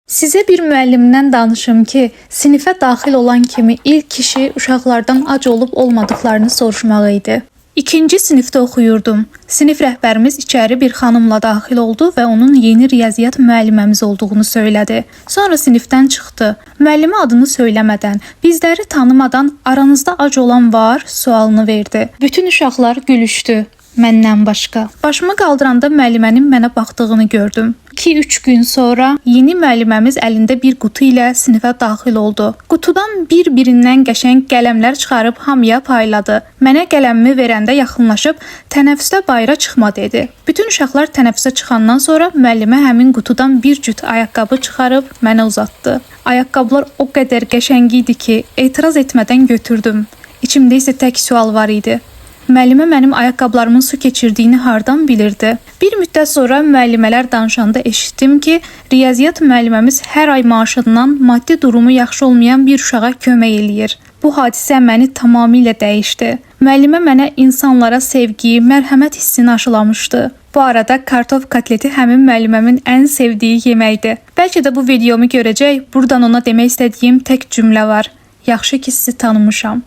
Sizə bir müəllimdən danışım ki, sinifə daxil olan kimi ilk işi uşaqlardan ac olub olmadıklarını soruşmaq idi. 2-ci sinifdə oxuyurdum. Sinif rəhbərimiz içəri bir xanımla daxil oldu və onun yeni riyaziyyat müəlliməmiz olduğunu söylədi. Sonra sinifdən çıxdı. Müəllimə adını söyləmədən, bizləri tanımadan aranızda ac olan var sualını verdi. Bütün uşaqlar gülüşdü. Məndən başqa. Başımı qaldıranda müəllimənin mənə baxdığını gördüm. 2-3 gün sonra yeni müəlliməmiz əlində bir qutu ilə sinifə daxil oldu. Qutudan bir-birindən qəşəng qələmlər çıxarıb hamıya payladı. Mənə qələmimi verəndə yaxınlaşıb tənəffüsdə bayıra çıxma dedi. Bütün uşaqlar tənəffüsə çıxandan sonra müəllimə həmin qutudan bir cüt ayaqqabı çıxarıb mənə uzatdı. Ayaqqabılar o qədər qəşəng idi ki, etiraz etmədən götürdüm. İçimdə isə tək sual var idi. Müəllimə mənim ayaqqabılarımın su keçirdiyini hardan bilirdi? Bir müddət sonra müəllimələr danışanda eşitdim ki, riyaziyyat müəlliməmiz hər ay maaşından maddi durumu yaxşı olmayan bir uşağa kömək eləyir. Bu hadisə məni tamamilə dəyişdi. Müəllimə mənə insanlara sevgi, mərhəmət hissini aşılamışdı. Bu arada kartof kotleti həmin müəlliməmin ən sevdiyi yeməkdir. Bəlkə də bu videomu görəcək, buradan ona demək istədiyim tək cümlə var. Yaxşı ki sizi tanımışam.